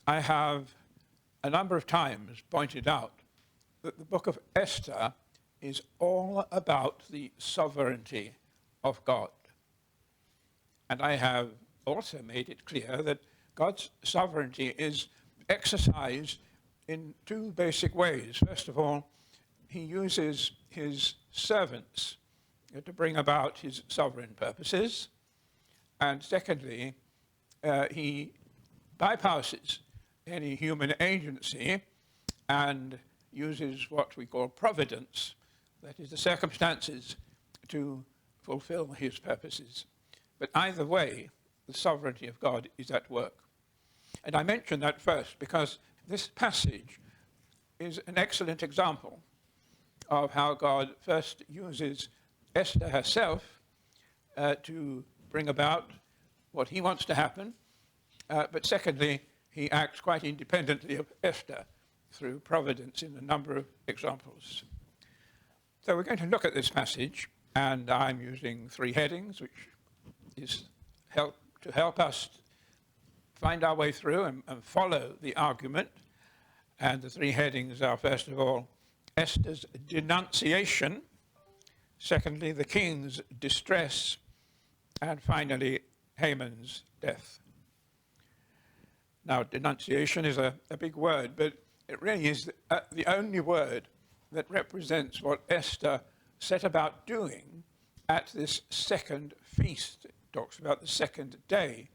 I have a number of times pointed out that the book of Esther is all about the sovereignty of God. And I have also made it clear that God's sovereignty is exercised in two basic ways. First of all, he uses his servants to bring about his sovereign purposes. And secondly, he bypasses any human agency and uses what we call providence, that is, the circumstances, to fulfill his purposes. But either way, the sovereignty of God is at work. And I mention that first because this passage is an excellent example of how God first uses Esther herself to bring about what he wants to happen, but secondly, he acts quite independently of Esther through providence in a number of examples. So we're going to look at this passage, and I'm using three headings, which is to help us find our way through and follow the argument. And the three headings are, first of all, Esther's denunciation, secondly, the king's distress, and finally, Haman's death. Now, denunciation is a big word, but it really is the only word that represents what Esther set about doing at this second feast. It talks about the second day.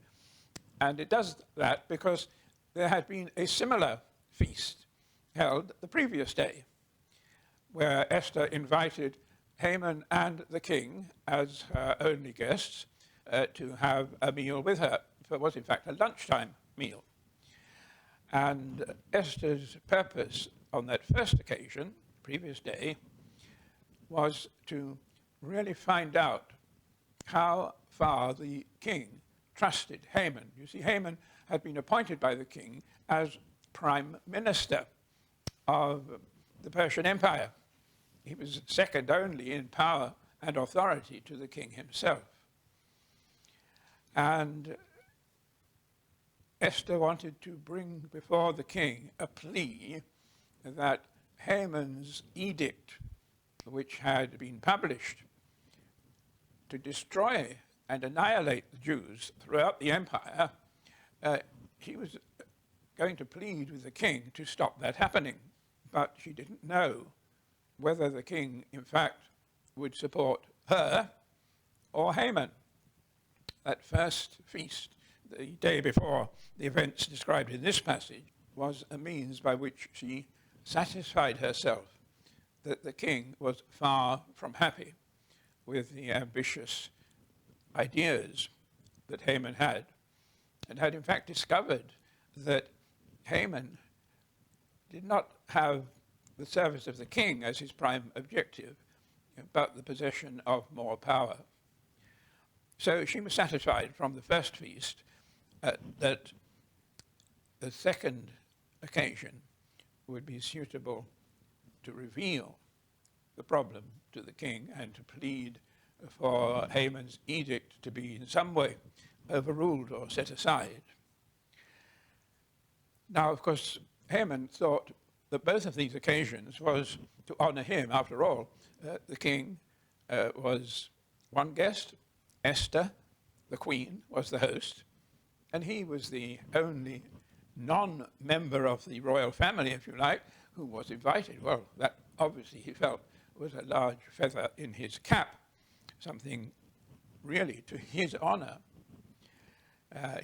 And it does that because there had been a similar feast held the previous day, where Esther invited Haman and the king as her only guests to have a meal with her. It was, in fact, a lunchtime meal. And Esther's purpose on that first occasion, previous day, was to really find out how far the king trusted Haman. You see, Haman had been appointed by the king as prime minister of the Persian Empire. He was second only in power and authority to the king himself. And Esther wanted to bring before the king a plea that Haman's edict, which had been published to destroy and annihilate the Jews throughout the empire, she was going to plead with the king to stop that happening. But she didn't know whether the king, in fact, would support her or Haman. That first feast, the day before the events described in this passage, was a means by which she satisfied herself that the king was far from happy with the ambitious ideas that Haman had, and had in fact discovered that Haman did not have the service of the king as his prime objective, but the possession of more power. So she was satisfied from the first feast that the second occasion would be suitable to reveal the problem to the king and to plead for Haman's edict to be in some way overruled or set aside. Now, of course, Haman thought that both of these occasions was to honor him. After all, the king was one guest, Esther, the queen, was the host, and he was the only non-member of the royal family, if you like, who was invited. Well, that obviously he felt was a large feather in his cap, something really to his honor.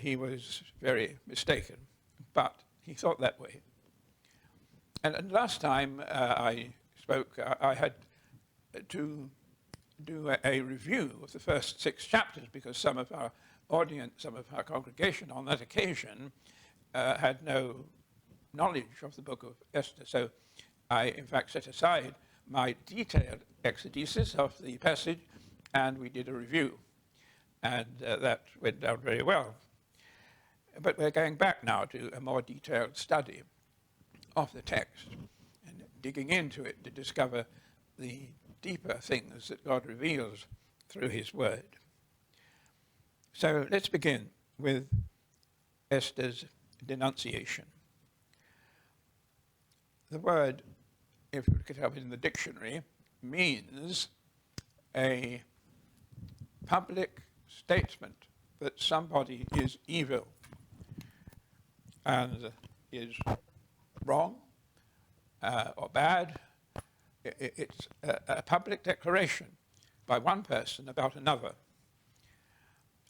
He was very mistaken, but he thought that way. And last time I spoke, I had to do a review of the first 6 chapters because some of our audience, some of our congregation on that occasion had no knowledge of the book of Esther. So I, in fact, set aside my detailed exegesis of the passage and we did a review. And that went down very well. But we're going back now to a more detailed study of the text and digging into it to discover the deeper things that God reveals through his word. So let's begin with Esther's denunciation. The word, if you look it up in the dictionary, means a public statement that somebody is evil and is wrong or bad. It's a public declaration by one person about another.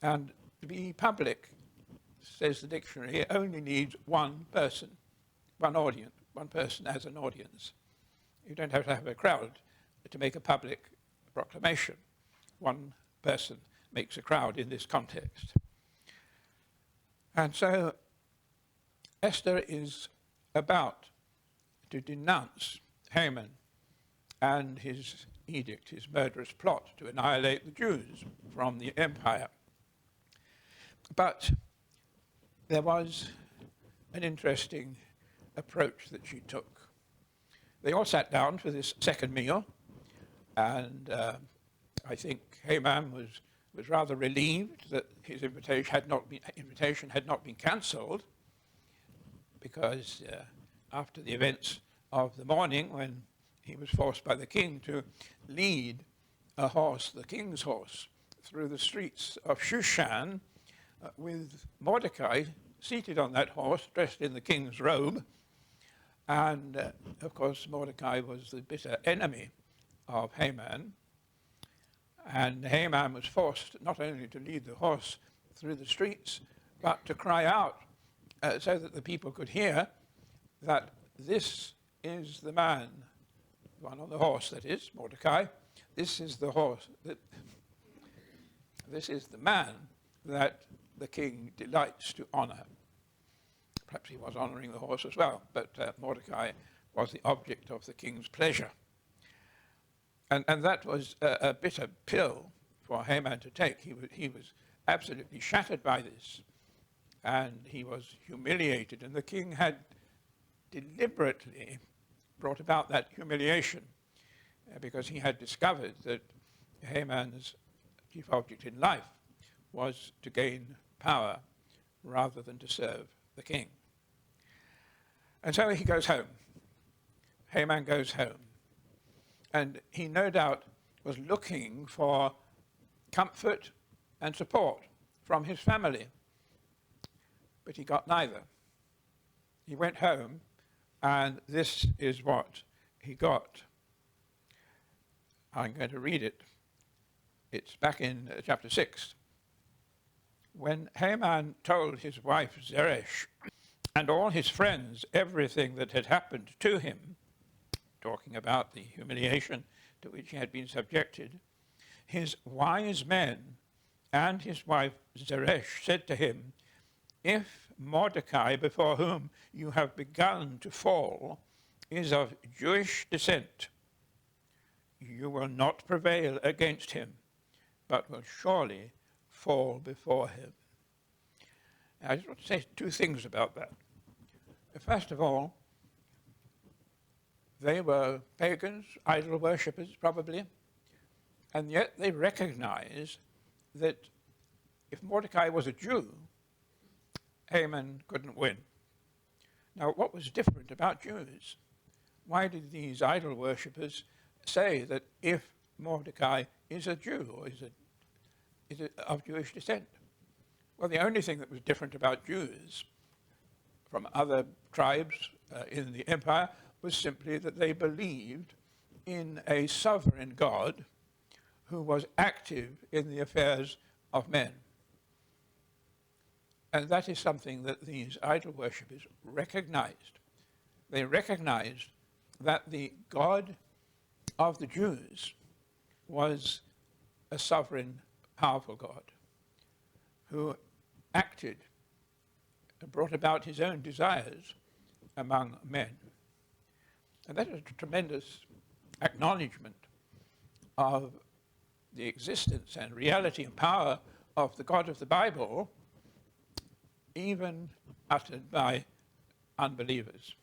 And to be public, says the dictionary, it only needs one person, one audience, one person as an audience. You don't have to have a crowd to make a public proclamation. One person makes a crowd in this context. And so Esther is about to denounce Haman and his edict, his murderous plot to annihilate the Jews from the empire. But there was an interesting approach that she took. They all sat down for this second meal, and I think Haman was rather relieved that his invitation had not been cancelled, because after the events of the morning, when he was forced by the king to lead a horse, the king's horse, through the streets of Shushan, with Mordecai seated on that horse, dressed in the king's robe. And of course, Mordecai was the bitter enemy of Haman. And Haman was forced not only to lead the horse through the streets, but to cry out so that the people could hear that this is the man, the one on the horse, that is, Mordecai. This is the horse, this is the man that the king delights to honor. Perhaps he was honoring the horse as well, but Mordecai was the object of the king's pleasure. And that was a bitter pill for Haman to take. He was absolutely shattered by this, and he was humiliated, and the king had deliberately brought about that humiliation because he had discovered that Haman's chief object in life was to gain power rather than to serve the king. And so he goes home. Haman goes home. And he no doubt was looking for comfort and support from his family. But he got neither. He went home, and this is what he got. I'm going to read it. It's back in chapter 6. When Haman told his wife Zeresh and all his friends everything that had happened to him, talking about the humiliation to which he had been subjected, his wise men and his wife Zeresh said to him, "If Mordecai, before whom you have begun to fall, is of Jewish descent, you will not prevail against him, but will surely fall before him." I just want to say two things about that. First of all, they were pagans, idol worshippers probably, and yet they recognized that if Mordecai was a Jew, Haman couldn't win. Now, what was different about Jews? Why did these idol worshippers say that if Mordecai is a Jew or is of Jewish descent? Well, the only thing that was different about Jews from other tribes in the empire was simply that they believed in a sovereign God who was active in the affairs of men. And that is something that these idol worshippers recognized. They recognized that the God of the Jews was a sovereign, powerful God who acted and brought about his own desires among men. And that is a tremendous acknowledgement of the existence and reality and power of the God of the Bible, even uttered by unbelievers.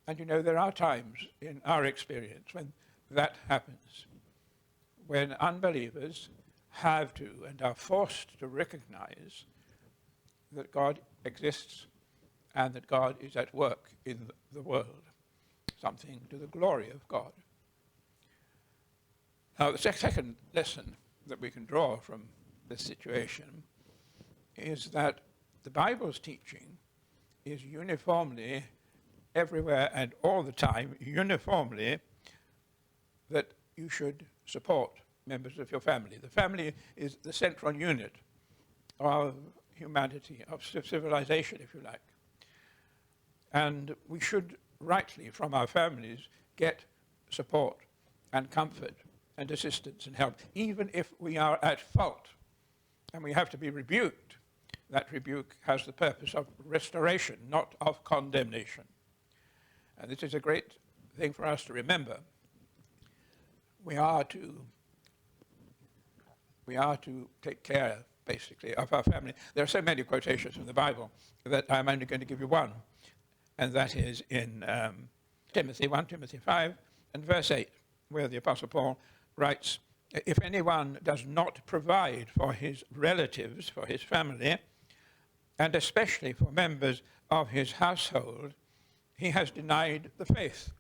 And you know, there are times in our experience when that happens, when unbelievers have to and are forced to recognize that God exists and that God is at work in the world. something to the glory of God. Now, the second lesson that we can draw from this situation is that the Bible's teaching is uniformly, everywhere and all the time, uniformly, that you should support members of your family. The family is the central unit of humanity, of civilization, if you like. And we should rightly, from our families, get support and comfort and assistance and help, even if we are at fault and we have to be rebuked. That rebuke has the purpose of restoration, not of condemnation. And this is a great thing for us to remember. We are to take care, basically, of our family. There are so many quotations from the Bible that I'm only going to give you one, and that is in 1 Timothy 5 and verse 8, where the Apostle Paul writes, if anyone does not provide for his relatives, for his family, and especially for members of his household, he has denied the faith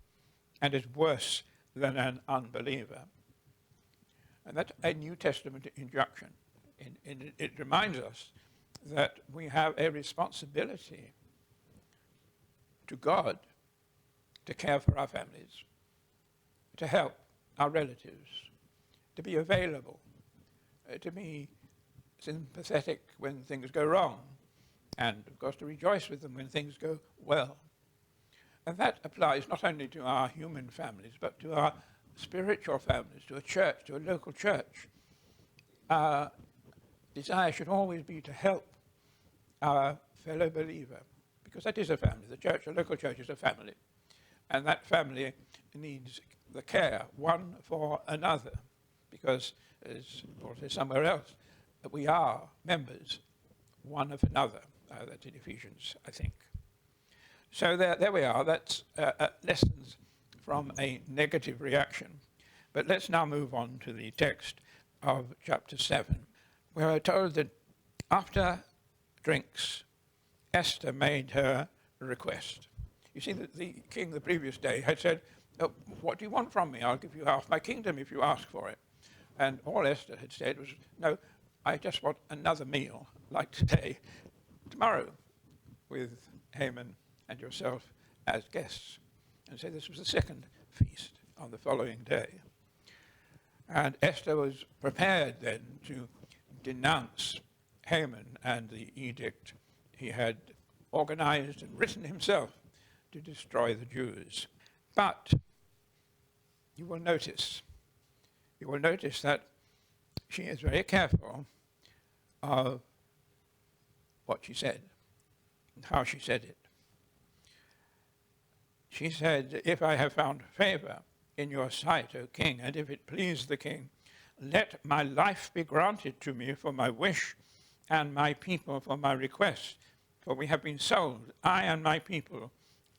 and is worse than an unbeliever. And that's a New Testament injunction. It reminds us that we have a responsibility to God to care for our families, to help our relatives, to be available, to be sympathetic when things go wrong, and, of course, to rejoice with them when things go well. And that applies not only to our human families, but to our spiritual families, to a church, to a local church. Our desire should always be to help our fellow believer, because that is a family. The church, a local church, is a family. And that family needs the care, one for another, because, as Paul says somewhere else, that we are members, one of another. That's in Ephesians, I think. So there we are. That's lessons from a negative reaction. But let's now move on to the text of chapter 7, where we're told that after drinks, Esther made her request. You see, the king the previous day had said, oh, what do you want from me? I'll give you half my kingdom if you ask for it. And all Esther had said was, no, I just want another meal like today, tomorrow, with Haman and yourself as guests. And so this was the second feast on the following day. And Esther was prepared then to denounce Haman and the edict he had organized and written himself to destroy the Jews. But you will notice that she is very careful of what she said and how she said it. She said, if I have found favor in your sight, O king, and if it please the king, let my life be granted to me for my wish, and my people for my request. For we have been sold, I and my people,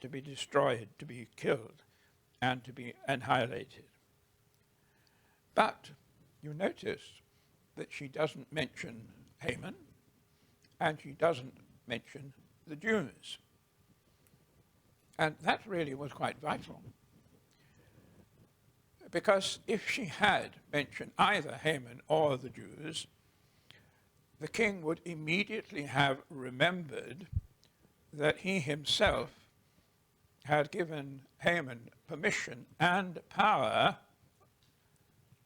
to be destroyed, to be killed, and to be annihilated. But you notice that she doesn't mention Haman, and she doesn't mention the Jews. And that really was quite vital. Because if she had mentioned either Haman or the Jews, the king would immediately have remembered that he himself had given Haman permission and power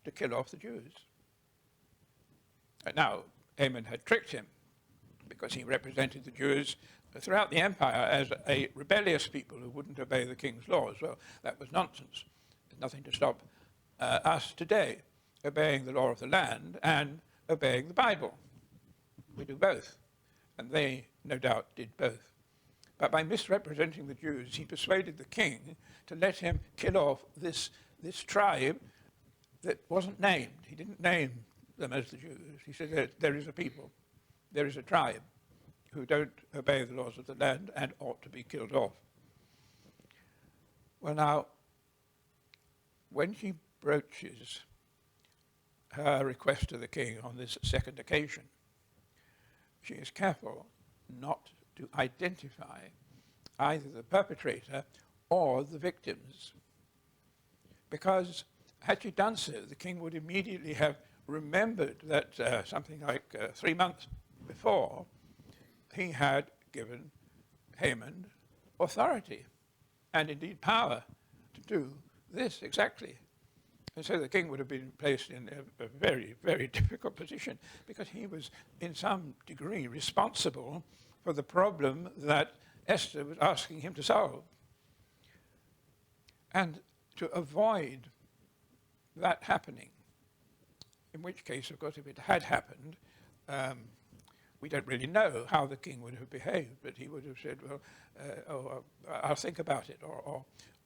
to kill off the Jews. Now, Haman had tricked him because he represented the Jews throughout the empire as a rebellious people who wouldn't obey the king's laws. Well, that was nonsense. There's nothing to stop us today obeying the law of the land and obeying the Bible. We do both. And they, no doubt, did both. But by misrepresenting the Jews, he persuaded the king to let him kill off this tribe that wasn't named. He didn't name them as the Jews. He said there is a people, there is a tribe who don't obey the laws of the land and ought to be killed off. Well, now, when she broaches her request to the king on this second occasion, she is careful not to identify either the perpetrator or the victims. Because had she done so, the king would immediately have remembered that something like 3 months before, he had given Haman authority and indeed power to do this exactly. And so the king would have been placed in a very, very difficult position because he was in some degree responsible for the problem that Esther was asking him to solve. And to avoid that happening, in which case, of course, if it had happened, we don't really know how the king would have behaved, but he would have said, well, I'll think about it,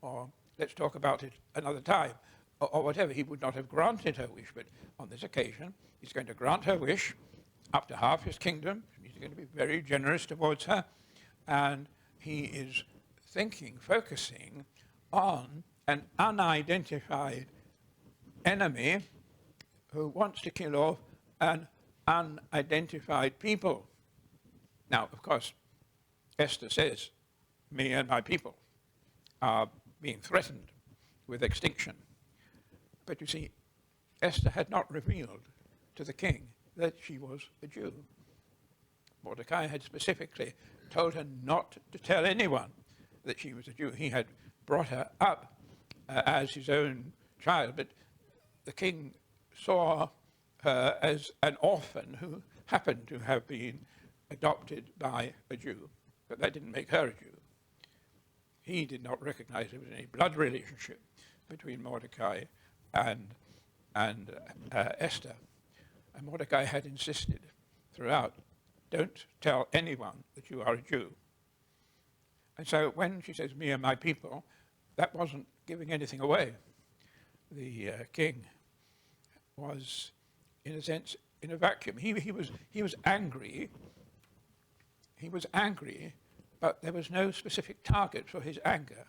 or let's talk about it another time, or whatever. He would not have granted her wish, but on this occasion, he's going to grant her wish up to half his kingdom. He's going to be very generous towards her, and he is focusing on an unidentified enemy who wants to kill off an unidentified people. Now, of course, Esther says, me and my people are being threatened with extinction. But you see, Esther had not revealed to the king that she was a Jew. Mordecai had specifically told her not to tell anyone that she was a Jew. He had brought her up as his own child, but the king saw her as an orphan who happened to have been adopted by a Jew, but that didn't make her a Jew. He did not recognize there was any blood relationship between Mordecai and Esther. And Mordecai had insisted throughout, don't tell anyone that you are a Jew. And so when she says, me and my people, that wasn't giving anything away. The king was, in a sense, in a vacuum. He was angry. He was angry, but there was no specific target for his anger.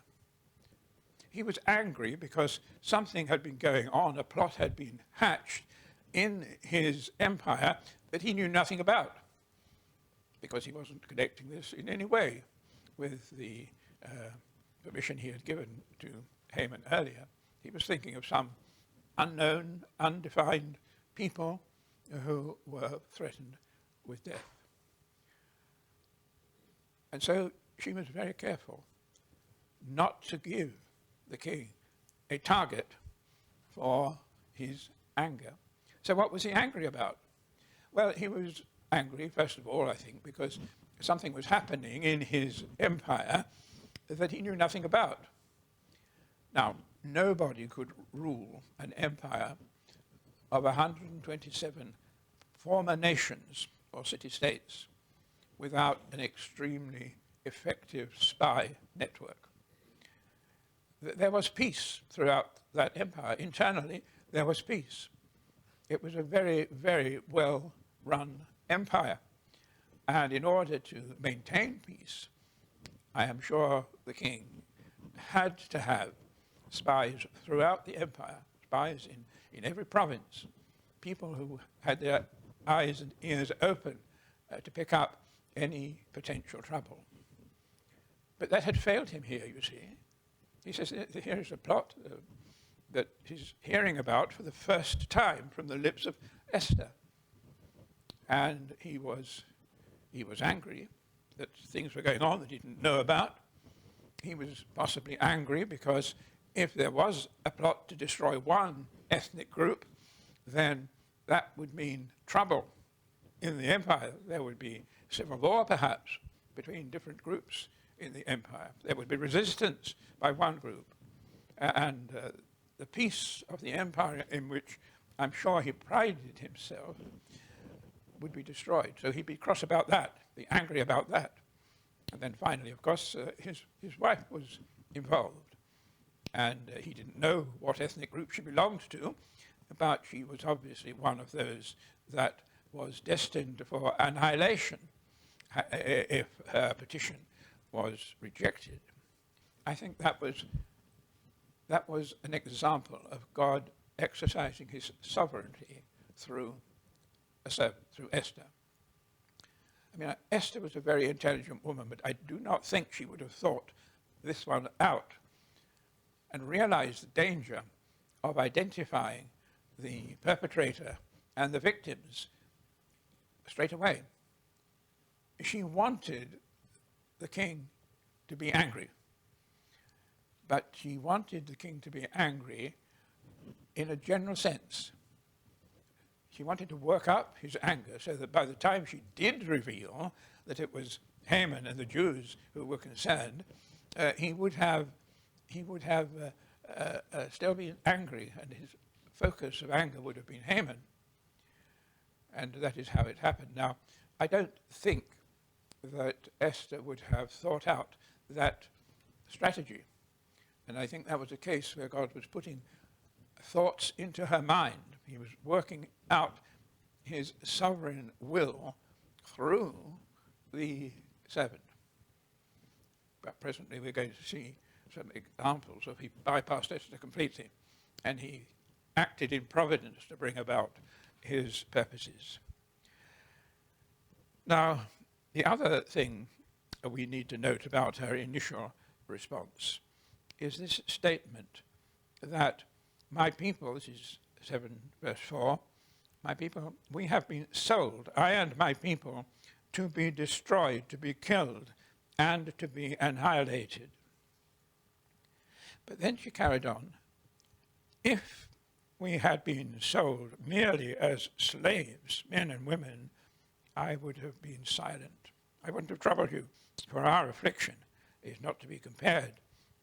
He was angry because something had been going on, a plot had been hatched in his empire that he knew nothing about, because he wasn't connecting this in any way with the permission he had given to Haman earlier. He was thinking of some unknown, undefined people who were threatened with death. And so she was very careful not to give the king a target for his anger. So what was he angry about? Well, he was angry, first of all, I think, because something was happening in his empire that he knew nothing about. Now, nobody could rule an empire of 127 former nations or city-states without an extremely effective spy network. There was peace throughout that empire. Internally, there was peace. It was a very, very well-run empire. And in order to maintain peace, I am sure the king had to have spies throughout the empire, spies in every province, people who had their eyes and ears open to pick up any potential trouble. But that had failed him here, you see. He says, here is a plot that he's hearing about for the first time from the lips of Esther. And he was angry that things were going on that he didn't know about. He was possibly angry because if there was a plot to destroy one ethnic group, then that would mean trouble in the empire. There would be civil war, perhaps, between different groups in the empire. There would be resistance by one group. And the peace of the empire, in which I'm sure he prided himself, would be destroyed. So he'd be cross about that, be angry about that. And then finally, of course, his wife was involved. And he didn't know what ethnic group she belonged to, but she was obviously one of those that was destined for annihilation if her petition was rejected. I think that was an example of God exercising his sovereignty through Esther. I mean, Esther was a very intelligent woman, but I do not think she would have thought this one out and realized the danger of identifying the perpetrator and the victims straight away. She wanted the king to be angry, but she wanted the king to be angry in a general sense. She wanted to work up his anger so that by the time she did reveal that it was Haman and the Jews who were concerned, he would have still been angry, and his focus of anger would have been Haman. And that is how it happened. Now, I don't think that Esther would have thought out that strategy. And I think that was a case where God was putting thoughts into her mind. He was working out his sovereign will through the servant. But presently we're going to see some examples of he bypassed Esther completely, and he acted in providence to bring about his purposes. Now, the other thing we need to note about her initial response is this statement that my people, this is 7 verse 4, my people, we have been sold, I and my people, to be destroyed, to be killed, and to be annihilated. But then she carried on, if we had been sold merely as slaves, men and women, I would have been silent. I wouldn't have troubled you, for our affliction is not to be compared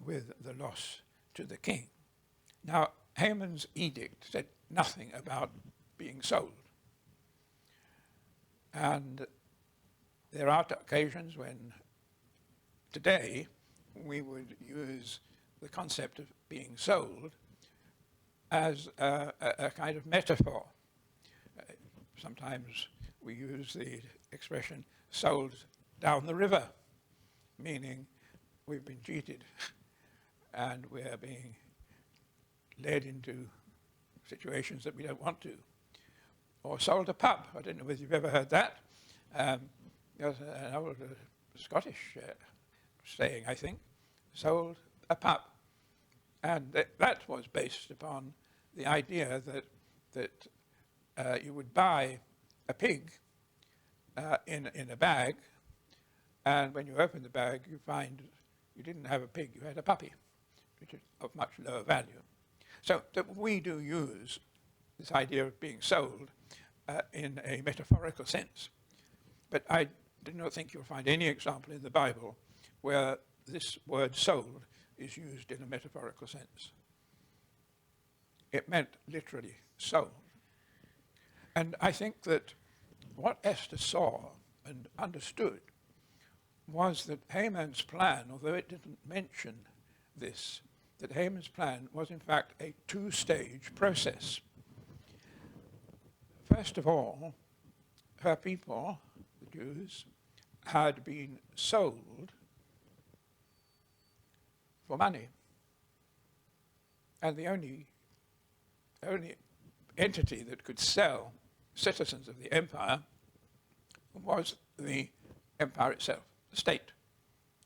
with the loss to the king. Now, Haman's edict said nothing about being sold. And there are occasions when today we would use the concept of being sold as a kind of metaphor. Sometimes we use the expression sold down the river, meaning we've been cheated and we're being led into situations that we don't want to. Or sold a pup. I don't know whether you've ever heard that. There's an old Scottish saying, I think, sold a pup. And that was based upon the idea that you would buy a pig in a bag, and when you open the bag, you find you didn't have a pig, you had a puppy, which is of much lower value. So that we do use this idea of being sold in a metaphorical sense. But I do not think you'll find any example in the Bible where this word sold is used in a metaphorical sense. It meant literally sold. And I think that what Esther saw and understood was that Haman's plan, although it didn't mention this, that Haman's plan was in fact a two-stage process. First of all, her people, the Jews, had been sold for money. And the only entity that could sell citizens of the empire was the empire itself, the state,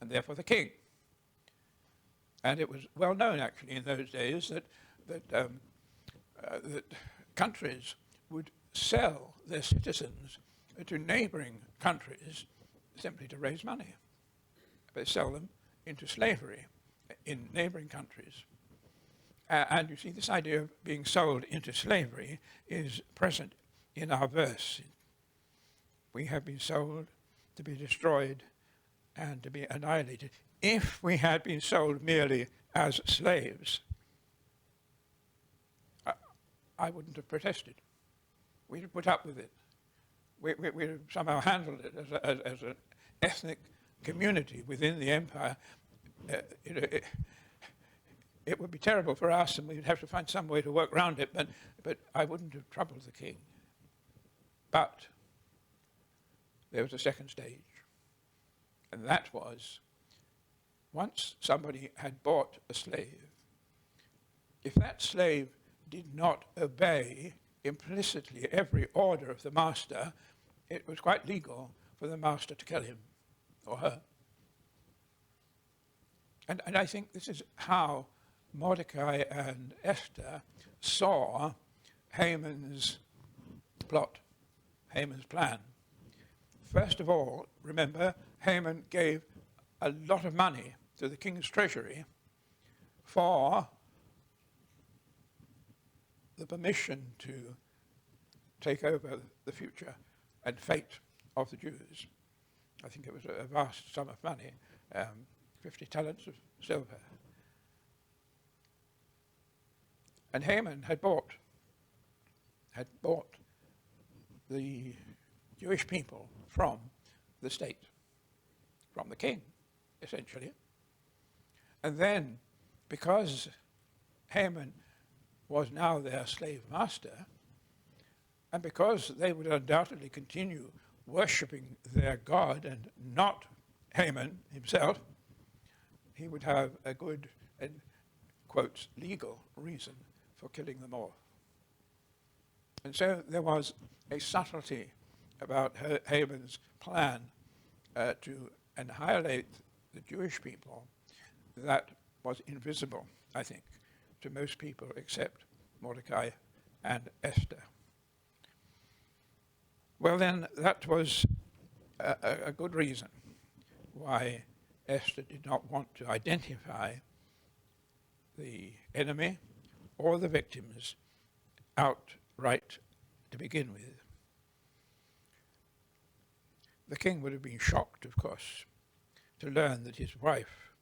and therefore the king. And it was well known, actually, in those days that countries would sell their citizens to neighboring countries simply to raise money. They sell them into slavery in neighboring countries. And you see, this idea of being sold into slavery is present in our verse. We have been sold to be destroyed and to be annihilated. If we had been sold merely as slaves, I wouldn't have protested. We'd have put up with it. We'd have somehow handled it as an ethnic community within the empire. It would be terrible for us, and we'd have to find some way to work around it, but I wouldn't have troubled the king. But there was a second stage, and that was once somebody had bought a slave, if that slave did not obey implicitly every order of the master, it was quite legal for the master to kill him or her. And I think this is how Mordecai and Esther saw Haman's plot, Haman's plan. First of all, remember, Haman gave a lot of money to the king's treasury for the permission to take over the future and fate of the Jews. I think it was a vast sum of money, 50 talents of silver. And Haman had bought the Jewish people from the state, from the king, essentially. And then, because Haman was now their slave master, and because they would undoubtedly continue worshipping their God and not Haman himself, he would have a good and, quotes, legal reason for killing them all. And so there was a subtlety about Haman's plan to annihilate the Jewish people that was invisible, I think, to most people except Mordecai and Esther. Well, then, that was a good reason why Esther did not want to identify the enemy or the victims outright to begin with. The king would have been shocked, of course, to learn that his wife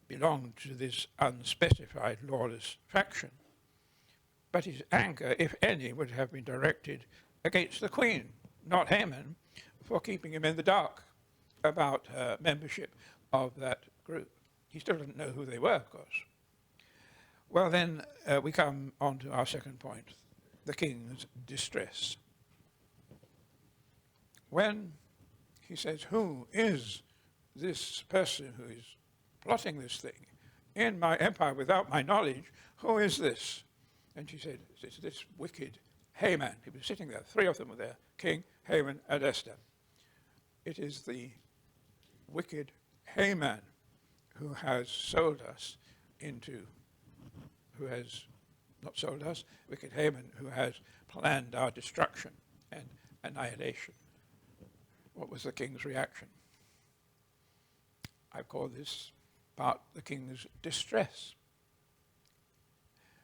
belonged to this unspecified lawless faction. But his anger, if any, would have been directed against the queen, not Haman, for keeping him in the dark about her membership of that group. He still didn't know who they were, of course. Well, then we come on to our second point, the king's distress. When he says, who is this person who is plotting this thing in my empire without my knowledge? Who is this? And she said, it's this wicked Haman. He was sitting there. Three of them were there, King, Haman, and Esther. It is the wicked Haman who has sold us into, who has not sold us, wicked Haman who has planned our destruction and annihilation. What was the king's reaction? I call this part the king's distress.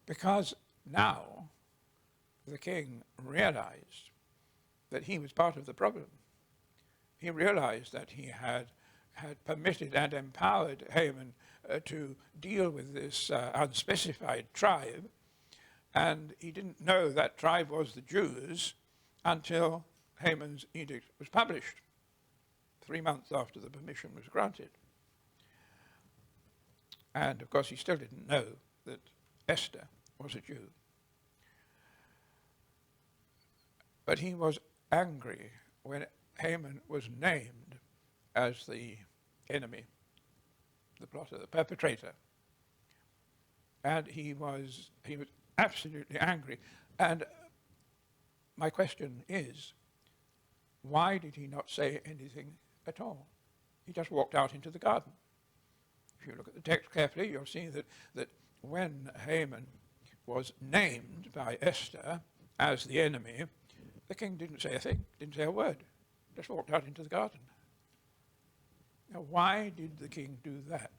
Because now the king realized that he was part of the problem. He realized that he had permitted and empowered Haman to deal with this unspecified tribe, and he didn't know that tribe was the Jews until Haman's edict was published, 3 months after the permission was granted. And of course he still didn't know that Esther was a Jew. But he was angry when Haman was named as the enemy, the plotter, the perpetrator. And he was absolutely angry. And my question is, why did he not say anything at all? He just walked out into the garden. If you look at the text carefully, you'll see that when Haman was named by Esther as the enemy, the king didn't say a thing, didn't say a word, just walked out into the garden. Now, why did the king do that?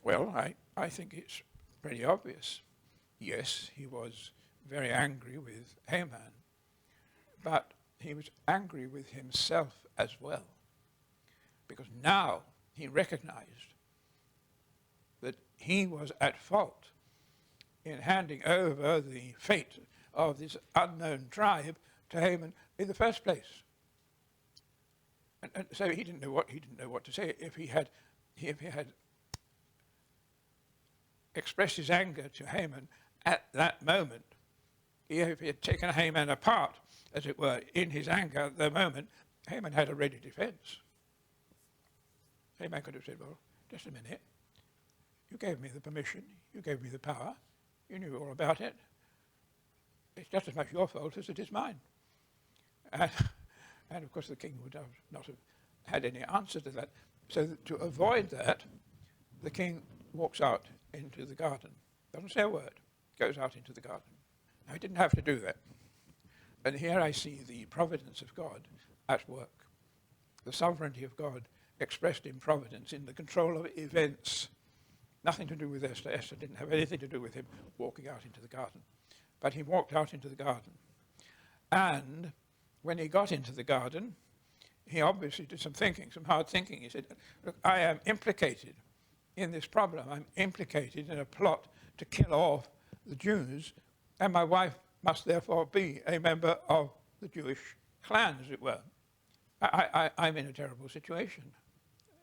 Well, I think it's pretty obvious. Yes, he was very angry with Haman, but he was angry with himself as well, because now he recognized that he was at fault in handing over the fate of this unknown tribe to Haman in the first place. And so he didn't know what to say. If he had expressed his anger to Haman at that moment, if he had taken Haman apart, as it were, in his anger at the moment, Haman had a ready defense. Haman could have said, well, just a minute. You gave me the permission. You gave me the power. You knew all about it. It's just as much your fault as it is mine. And of course the king would not have had any answer to that. So to avoid that, the king walks out into the garden. Doesn't say a word. Goes out into the garden. Now, he didn't have to do that. And here I see the providence of God at work. The sovereignty of God expressed in providence, in the control of events. Nothing to do with Esther. Esther didn't have anything to do with him walking out into the garden. But he walked out into the garden. And when he got into the garden, he obviously did some thinking, some hard thinking. He said, look, I am implicated in this problem. I'm implicated in a plot to kill off the Jews, and my wife must therefore be a member of the Jewish clan, as it were. I'm in a terrible situation.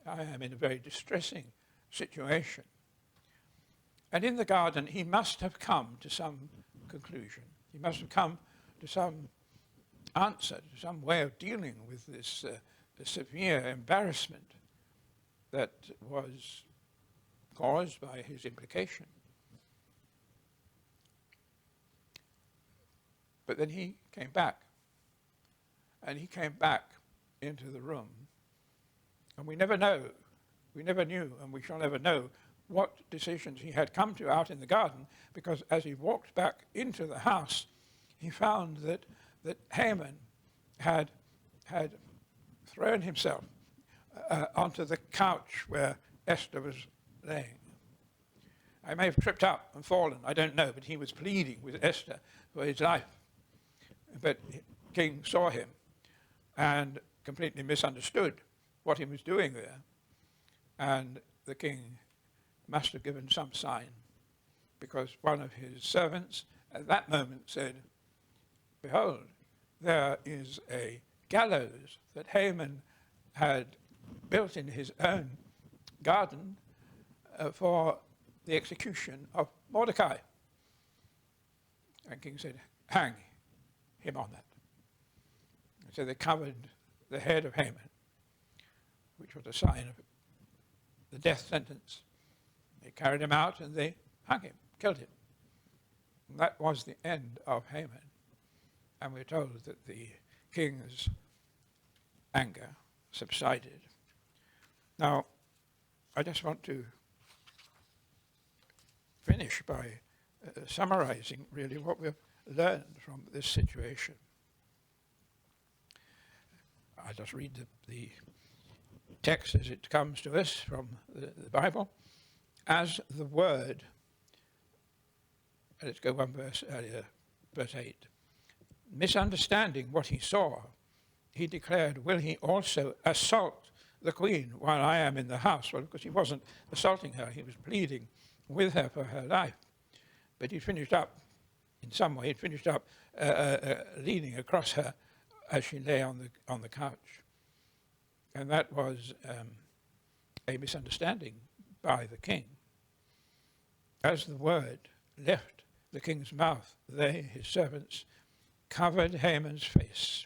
I am in a very distressing situation. And in the garden, he must have come to some conclusion. He must have come to some answer, to some way of dealing with this severe embarrassment that was caused by his implication. But then he came back. And he came back into the room. And we never know, we never knew, and we shall never know what decisions he had come to out in the garden, because as he walked back into the house, he found that Haman had thrown himself onto the couch where Esther was laying. I may have tripped up and fallen, I don't know, but he was pleading with Esther for his life. But the king saw him and completely misunderstood what he was doing there. And the king must have given some sign, because one of his servants at that moment said, behold, there is a gallows that Haman had built in his own garden for the execution of Mordecai. And king said, hang him on that. And so they covered the head of Haman, which was a sign of the death sentence. They carried him out and they hung him, killed him. And that was the end of Haman. And we're told that the king's anger subsided. Now, I just want to finish by summarizing really what we've learned from this situation. I'll just read the text as it comes to us from the Bible. As the word, let's go one verse earlier, verse 8. Misunderstanding what he saw, he declared, will he also assault the queen while I am in the house? Well, because he wasn't assaulting her, he was pleading with her for her life. But he finished up, in some way, he finished up leaning across her as she lay on the couch. And that was a misunderstanding by the king. As the word left the king's mouth, they, his servants, covered Haman's face,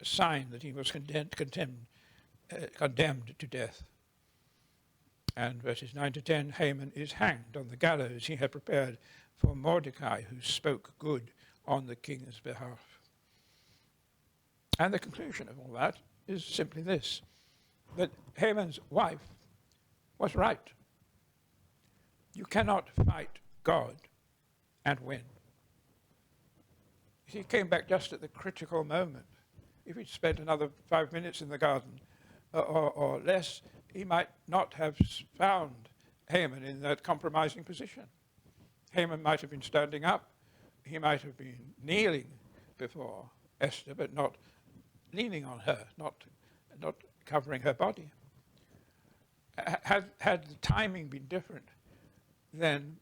a sign that he was condemned to death. And verses 9 to 10, Haman is hanged on the gallows he had prepared for Mordecai, who spoke good on the king's behalf. And the conclusion of all that is simply this, that Haman's wife was right. You cannot fight God and win. He came back just at the critical moment. If he'd spent another 5 minutes in the garden or less, he might not have found Haman in that compromising position. Haman might have been standing up. He might have been kneeling before Esther, but not leaning on her, not covering her body. Had the timing been different, then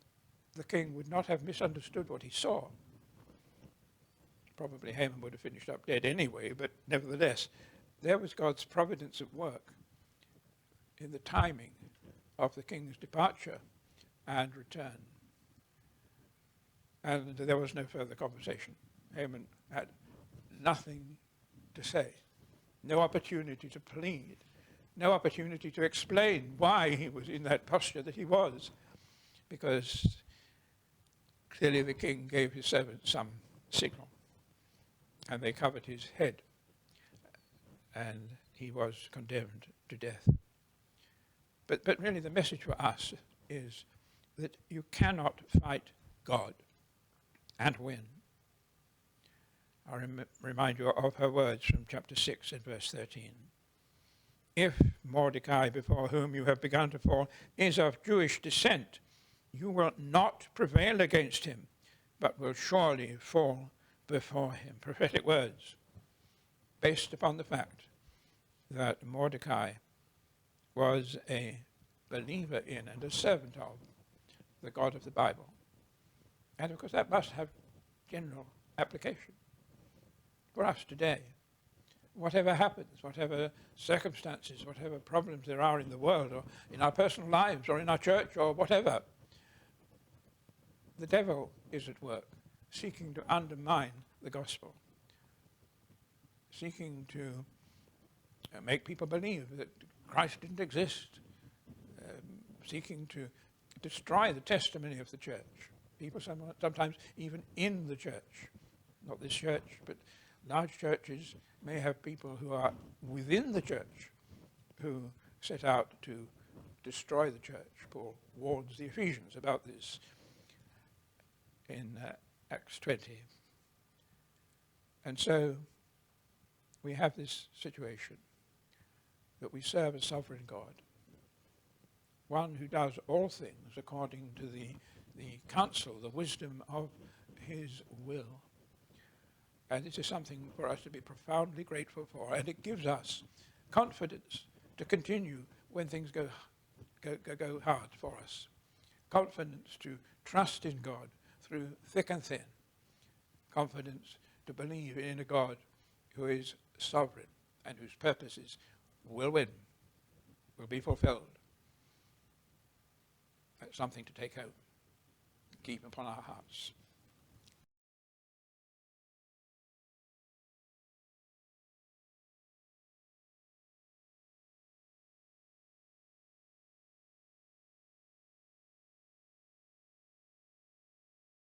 the king would not have misunderstood what he saw. Probably Haman would have finished up dead anyway, but nevertheless, there was God's providence at work in the timing of the king's departure and return. And there was no further conversation. Haman had nothing to say, no opportunity to plead, no opportunity to explain why he was in that posture that he was, because clearly the king gave his servants some signal, and they covered his head, and he was condemned to death. But really the message for us is that you cannot fight God and win. I remind you of her words from chapter 6 and verse 13. If Mordecai, before whom you have begun to fall, is of Jewish descent, you will not prevail against him, but will surely fall before him. Prophetic words based upon the fact that Mordecai was a believer in and a servant of the God of the Bible. And of course that must have general application for us today. Whatever happens, whatever circumstances, whatever problems there are in the world or in our personal lives or in our church or whatever, the devil is at work, seeking to undermine the gospel, seeking to make people believe that Christ didn't exist, seeking to destroy the testimony of the church. People sometimes even in the church, not this church, but large churches may have people who are within the church who set out to destroy the church. Paul warns the Ephesians about this in Acts 20. And so we have this situation that we serve a sovereign God, one who does all things according to the counsel, the wisdom of his will. And this is something for us to be profoundly grateful for, and it gives us confidence to continue when things go hard for us. Confidence to trust in God through thick and thin. Confidence to believe in a God who is sovereign and whose purposes will win, will be fulfilled. That's something to take home, keep upon our hearts.